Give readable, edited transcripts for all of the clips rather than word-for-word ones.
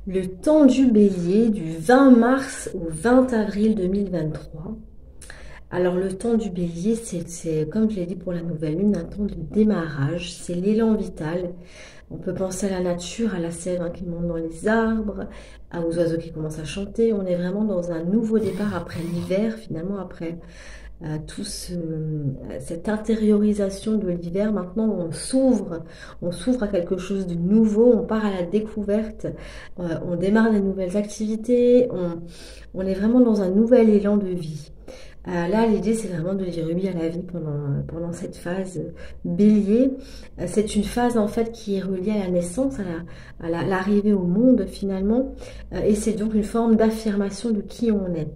Le temps du bélier du 20 mars au 20 avril 2023. Alors le temps du bélier, c'est comme je l'ai dit pour la nouvelle lune, un temps de démarrage, c'est l'élan vital. On peut penser à la nature, à la sève qui monte dans les arbres, aux oiseaux qui commencent à chanter. On est vraiment dans un nouveau départ après l'hiver, finalement après cette intériorisation de l'hiver. Maintenant, on s'ouvre à quelque chose de nouveau, on part à la découverte, on démarre des nouvelles activités, on est vraiment dans un nouvel élan de vie. Là, l'idée, c'est vraiment de dire oui à la vie pendant cette phase bélier. C'est une phase, en fait, qui est reliée à la naissance, l'arrivée au monde, finalement. Et c'est donc une forme d'affirmation de qui on est.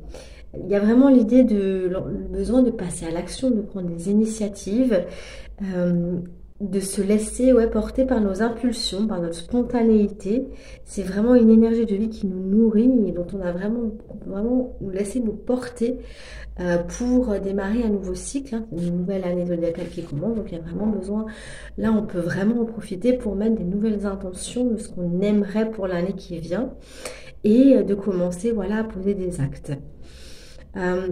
Il y a vraiment l'idée le besoin de passer à l'action, de prendre des initiatives, euh, de se laisser porter par nos impulsions, par notre spontanéité. C'est vraiment une énergie de vie qui nous nourrit et dont on peut vraiment nous laisser nous porter pour démarrer un nouveau cycle, hein, une nouvelle année zodiacale qui commence. Donc il y a vraiment besoin, là on peut vraiment en profiter pour mettre des nouvelles intentions de ce qu'on aimerait pour l'année qui vient et de commencer à poser des actes. Euh,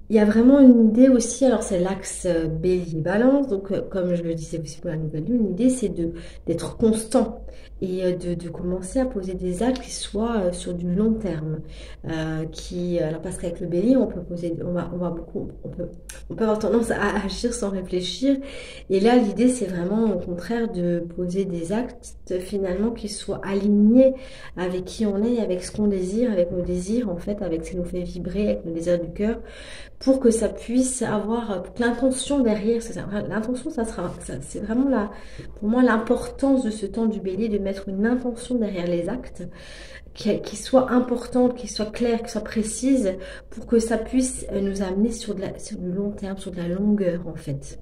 il y a vraiment une idée aussi, alors c'est l'axe bélier-balance, donc comme je le disais aussi pour la nouvelle lune, l'idée c'est d'être constant et de commencer à poser des actes qui soient sur du long terme. Alors parce qu'avec le bélier, on peut avoir tendance à agir sans réfléchir, et là l'idée c'est vraiment au contraire de poser des actes finalement qui soient alignés avec qui on est, avec ce qu'on désire, avec nos désirs en fait, avec ce qui nous fait vibrer, avec nos désirs du cœur pour que ça puisse avoir l'intention derrière. L'intention, c'est vraiment pour moi l'importance de ce temps du bélier, de mettre une intention derrière les actes, qui soit importante, qui soit claire, qui soit précise, pour que ça puisse nous amener sur du long terme, sur de la longueur en fait.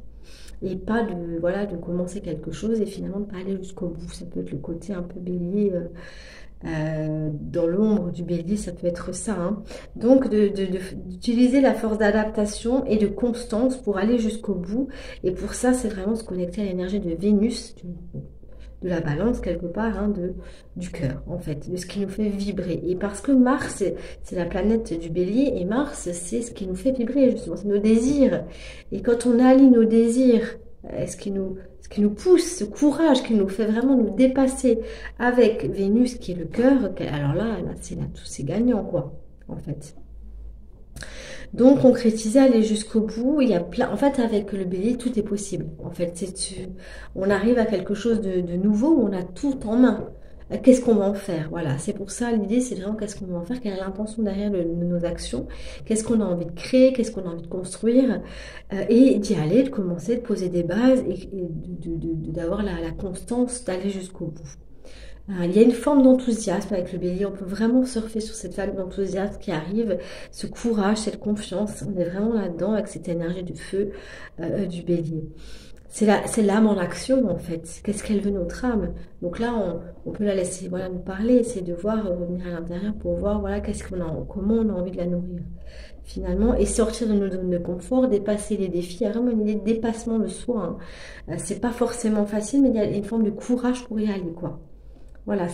Et pas de commencer quelque chose et finalement de pas aller jusqu'au bout. Ça peut être le côté un peu bélier. Dans l'ombre du bélier, ça peut être ça, hein. Donc, d'utiliser la force d'adaptation et de constance pour aller jusqu'au bout. Et pour ça, c'est vraiment se connecter à l'énergie de Vénus, de la balance quelque part, hein, du cœur, en fait, de ce qui nous fait vibrer. Et parce que Mars, c'est la planète du bélier, et Mars, c'est ce qui nous fait vibrer, justement, c'est nos désirs. Et quand on allie nos désirs, ce qui nous pousse, ce courage qui nous fait vraiment nous dépasser avec Vénus qui est le cœur, alors là c'est gagnant, quoi, en fait. Donc concrétiser, aller jusqu'au bout, il y a plein. En fait, avec le bélier, tout est possible. En fait, on arrive à quelque chose de nouveau où on a tout en main. Qu'est-ce qu'on va en faire? Voilà, c'est pour ça l'idée, c'est vraiment qu'est-ce qu'on va en faire, quelle est l'intention derrière de nos actions, qu'est-ce qu'on a envie de créer, qu'est-ce qu'on a envie de construire, et d'y aller, de commencer, de poser des bases et d'avoir la constance d'aller jusqu'au bout. Il y a une forme d'enthousiasme avec le bélier, on peut vraiment surfer sur cette vague d'enthousiasme qui arrive, ce courage, cette confiance, on est vraiment là-dedans avec cette énergie de feu du bélier. C'est l'âme en action en fait. Qu'est-ce qu'elle veut notre âme? Donc là, on peut la laisser nous parler, essayer de voir, revenir à l'intérieur pour voir comment on a envie de la nourrir finalement et sortir de nos zones de confort, dépasser les défis. Il y a vraiment une idée de dépassement de soi, hein. C'est pas forcément facile, mais il y a une forme de courage pour y aller quoi. Voilà,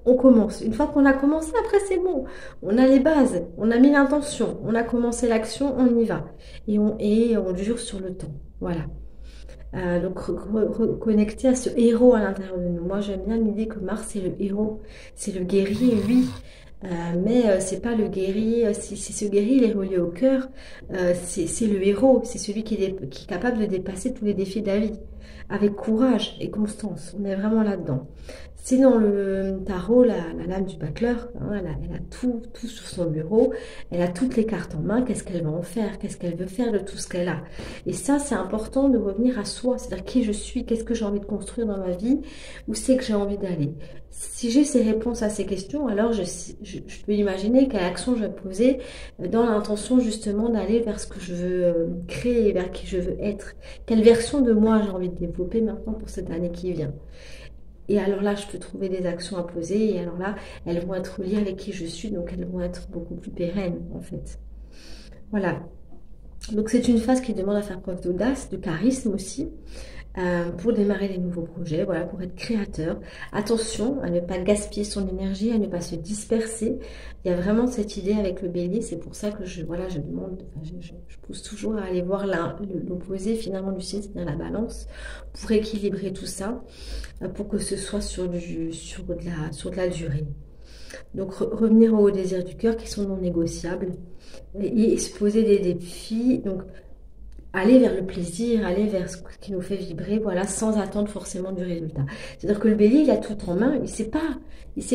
on commence. Une fois qu'on a commencé, après c'est bon. On a les bases, on a mis l'intention, on a commencé l'action, on y va. Et on dure sur le temps. Voilà. Donc reconnecter à ce héros à l'intérieur de nous. Moi j'aime bien l'idée que Mars c'est le héros, c'est le guerrier, oui. Mais c'est pas le guerrier, si ce guerrier il est relié au cœur, c'est le héros, c'est celui qui est capable de dépasser tous les défis de la vie, avec courage et constance. On est vraiment là-dedans. C'est dans le tarot, la lame du battleur, hein, elle a tout sur son bureau, elle a toutes les cartes en main, qu'est-ce qu'elle va en faire, qu'est-ce qu'elle veut faire de tout ce qu'elle a. Et ça, c'est important de revenir à soi, c'est-à-dire qui je suis, qu'est-ce que j'ai envie de construire dans ma vie, où c'est que j'ai envie d'aller. Si j'ai ces réponses à ces questions, alors je peux imaginer quelle action je vais poser dans l'intention justement d'aller vers ce que je veux créer, vers qui je veux être. Quelle version de moi j'ai envie de développer maintenant pour cette année qui vient. Et alors là, je peux trouver des actions à poser. Et alors là, elles vont être liées avec qui je suis. Donc, elles vont être beaucoup plus pérennes, en fait. Voilà. Donc, c'est une phase qui demande à faire preuve d'audace, de charisme aussi. pour démarrer les nouveaux projets, voilà, pour être créateur. Attention à ne pas gaspiller son énergie, à ne pas se disperser. Il y a vraiment cette idée avec le bélier, c'est pour ça que voilà, je demande, enfin, je pousse toujours à aller voir l'opposé finalement du signe, c'est-à-dire la balance, pour équilibrer tout ça, pour que ce soit sur de la durée. Donc revenir aux désirs du cœur qui sont non négociables et se poser des défis. Donc aller vers le plaisir, aller vers ce qui nous fait vibrer, voilà, sans attendre forcément du résultat. C'est-à-dire que le bélier, il a tout en main, il sait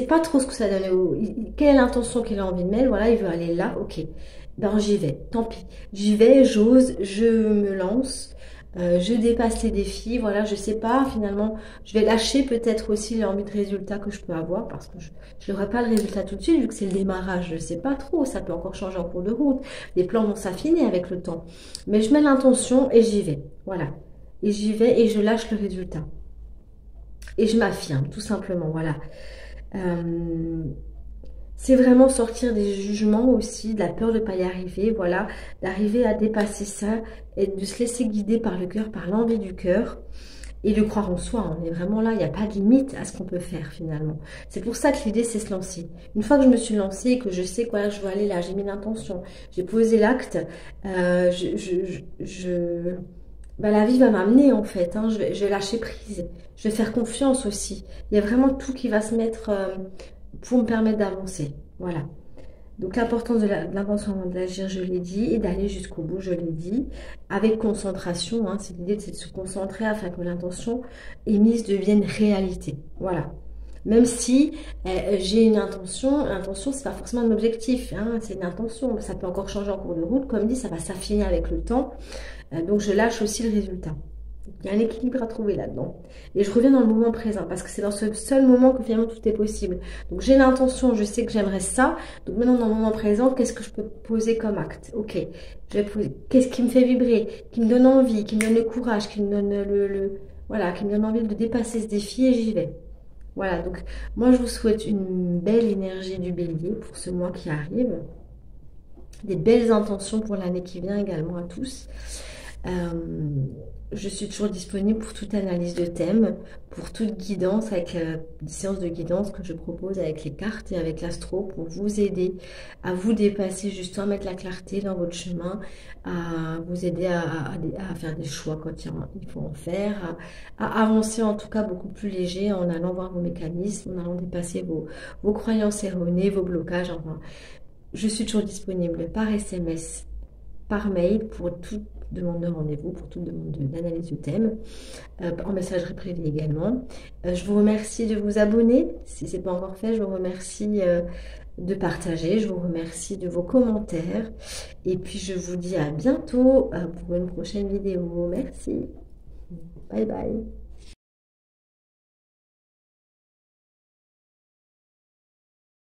pas trop ce que ça donne, quelle est l'intention qu'il a envie de mettre, voilà, il veut aller là, ok, ben j'y vais, tant pis, j'y vais, j'ose, je me lance, je dépasse les défis, voilà, je sais pas, finalement, je vais lâcher peut-être aussi l'envie de résultat que je peux avoir, parce que je n'aurai pas le résultat tout de suite, vu que c'est le démarrage, je sais pas trop, ça peut encore changer en cours de route, les plans vont s'affiner avec le temps. Mais je mets l'intention et j'y vais. Voilà. Et j'y vais et je lâche le résultat. Et je m'affirme, tout simplement. Voilà. Euh, c'est vraiment sortir des jugements aussi, de la peur de ne pas y arriver. Voilà. D'arriver à dépasser ça et de se laisser guider par le cœur, par l'envie du cœur. Et de croire en soi, on est vraiment là, il n'y a pas de limite à ce qu'on peut faire finalement. C'est pour ça que l'idée c'est se lancer. Une fois que je me suis lancée et que je sais quoi, je veux aller là, j'ai mis l'intention, j'ai posé l'acte, bah, la vie va m'amener en fait, hein. Je vais lâcher prise, je vais faire confiance aussi. Il y a vraiment tout qui va se mettre pour me permettre d'avancer. Voilà. Donc l'importance de l'intention avant d'agir, je l'ai dit, et d'aller jusqu'au bout, je l'ai dit, avec concentration, hein, c'est l'idée, c'est de se concentrer afin que l'intention émise devienne réalité. Voilà. Même si j'ai une intention, l'intention c'est pas forcément un objectif, hein, c'est une intention, ça peut encore changer en cours de route, comme dit, ça va s'affiner avec le temps, donc je lâche aussi le résultat. Il y a un équilibre à trouver là-dedans. Et je reviens dans le moment présent, parce que c'est dans ce seul moment que finalement tout est possible. Donc j'ai l'intention, je sais que j'aimerais ça. Donc maintenant dans le moment présent, qu'est-ce que je peux poser comme acte? Ok, je vais poser. Qu'est-ce qui me fait vibrer, qui me donne envie, qui me donne le courage, qui me donne voilà, qui me donne envie de dépasser ce défi et j'y vais. Voilà, donc moi je vous souhaite une belle énergie du bélier pour ce mois qui arrive. Des belles intentions pour l'année qui vient également à tous. Euh, je suis toujours disponible pour toute analyse de thème, pour toute guidance avec des séances de guidance que je propose avec les cartes et avec l'astro pour vous aider à vous dépasser, justement à mettre la clarté dans votre chemin, à vous aider à faire des choix quand il faut en faire, à avancer en tout cas beaucoup plus léger en allant voir vos mécanismes, en allant dépasser vos croyances erronées, vos blocages. Enfin, je suis toujours disponible par SMS, par mail pour toute demande de rendez-vous, pour toute demande d'analyse du thème, en messagerie privée également. Je vous remercie de vous abonner, si ce n'est pas encore fait, je vous remercie de partager, je vous remercie de vos commentaires, et puis je vous dis à bientôt pour une prochaine vidéo. Merci, bye bye.